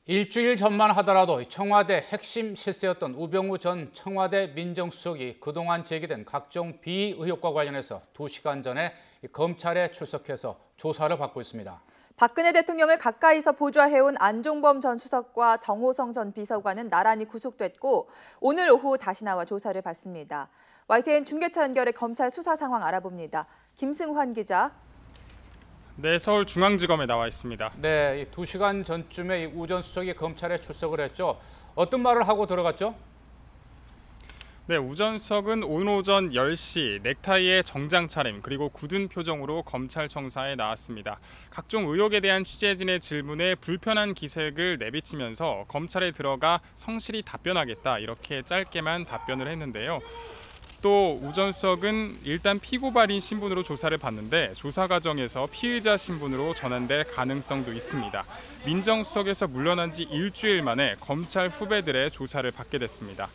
일주일 전만 하더라도 청와대 핵심 실세였던 우병우 전 청와대 민정수석이 그동안 제기된 각종 비의혹과 관련해서 2시간 전에 검찰에 출석해서 조사를 받고 있습니다. 박근혜 대통령을 가까이서 보좌해온 안종범 전 수석과 정호성 전 비서관은 나란히 구속됐고 오늘 오후 다시 나와 조사를 받습니다. YTN 중계차 연결해 검찰 수사 상황 알아봅니다. 김승환 기자. 네, 서울중앙지검에 나와 있습니다. 네, 2시간 전쯤에 우 전 수석이 검찰에 출석을 했죠. 어떤 말을 하고 들어갔죠? 네, 우 전 수석은 오늘 오전 10시 넥타이에 정장 차림 그리고 굳은 표정으로 검찰청사에 나왔습니다. 각종 의혹에 대한 취재진의 질문에 불편한 기색을 내비치면서 검찰에 들어가 성실히 답변하겠다 이렇게 짧게만 답변을 했는데요. 또 우 전 수석은 일단 피고발인 신분으로 조사를 받는데 조사 과정에서 피의자 신분으로 전환될 가능성도 있습니다. 민정수석에서 물러난 지 일주일 만에 검찰 후배들의 조사를 받게 됐습니다.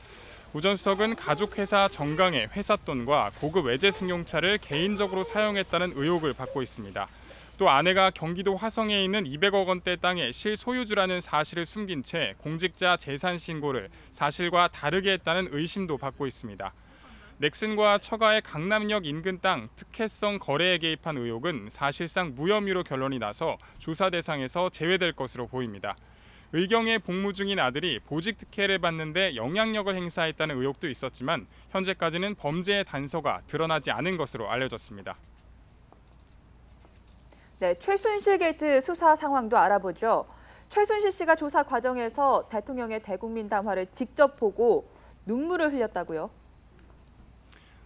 우 전 수석은 가족회사 정강의 회삿돈과 고급 외제 승용차를 개인적으로 사용했다는 의혹을 받고 있습니다. 또 아내가 경기도 화성에 있는 200억 원대 땅의 실소유주라는 사실을 숨긴 채 공직자 재산 신고를 사실과 다르게 했다는 의심도 받고 있습니다. 넥슨과 처가의 강남역 인근 땅 특혜성 거래에 개입한 의혹은 사실상 무혐의로 결론이 나서 조사 대상에서 제외될 것으로 보입니다. 의경에 복무 중인 아들이 보직 특혜를 받는데 영향력을 행사했다는 의혹도 있었지만 현재까지는 범죄의 단서가 드러나지 않은 것으로 알려졌습니다. 네, 최순실 게이트 수사 상황도 알아보죠. 최순실 씨가 조사 과정에서 대통령의 대국민 담화를 직접 보고 눈물을 흘렸다고요?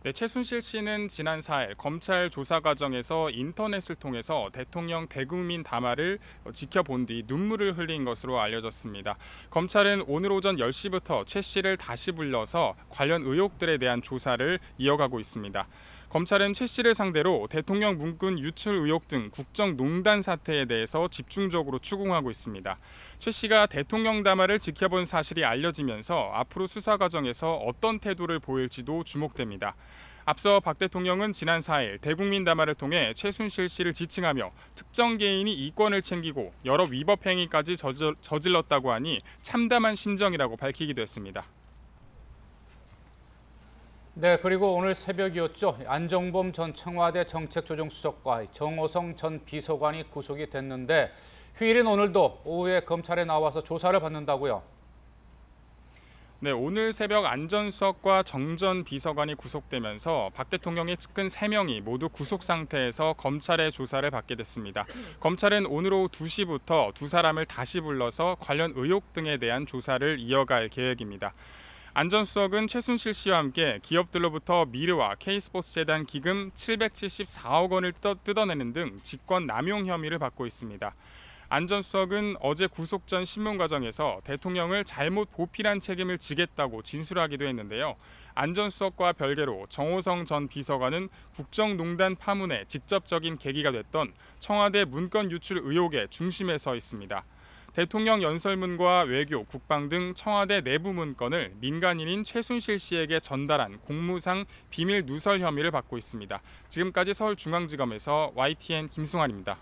네, 최순실 씨는 지난 4일 검찰 조사 과정에서 인터넷을 통해서 대통령 대국민 담화를 지켜본 뒤 눈물을 흘린 것으로 알려졌습니다. 검찰은 오늘 오전 10시부터 최 씨를 다시 불러서 관련 의혹들에 대한 조사를 이어가고 있습니다. 검찰은 최 씨를 상대로 대통령 문건 유출 의혹 등 국정농단 사태에 대해서 집중적으로 추궁하고 있습니다. 최 씨가 대통령 담화를 지켜본 사실이 알려지면서 앞으로 수사 과정에서 어떤 태도를 보일지도 주목됩니다. 앞서 박 대통령은 지난 4일 대국민 담화를 통해 최순실 씨를 지칭하며 특정 개인이 이권을 챙기고 여러 위법 행위까지 저질렀다고 하니 참담한 심정이라고 밝히기도 했습니다. 네, 그리고 오늘 새벽이었죠. 안종범 전 청와대 정책조정수석과 정호성 전 비서관이 구속이 됐는데 휴일인 오늘도 오후에 검찰에 나와서 조사를 받는다고요? 네, 오늘 새벽 안 전 수석과 정 전 비서관이 구속되면서 박 대통령의 측근 3명이 모두 구속 상태에서 검찰의 조사를 받게 됐습니다. 검찰은 오늘 오후 2시부터 두 사람을 다시 불러서 관련 의혹 등에 대한 조사를 이어갈 계획입니다. 안 전 수석은 최순실 씨와 함께 기업들로부터 미르와 K스포츠재단 기금 774억 원을 뜯어내는 등 직권 남용 혐의를 받고 있습니다. 안 전 수석은 어제 구속 전 신문 과정에서 대통령을 잘못 보필한 책임을 지겠다고 진술하기도 했는데요. 안 전 수석과 별개로 정호성 전 비서관은 국정농단 파문의 직접적인 계기가 됐던 청와대 문건 유출 의혹의 중심에 서 있습니다. 대통령 연설문과 외교, 국방 등 청와대 내부 문건을 민간인인 최순실 씨에게 전달한 공무상 비밀 누설 혐의를 받고 있습니다. 지금까지 서울중앙지검에서 YTN 김승환입니다.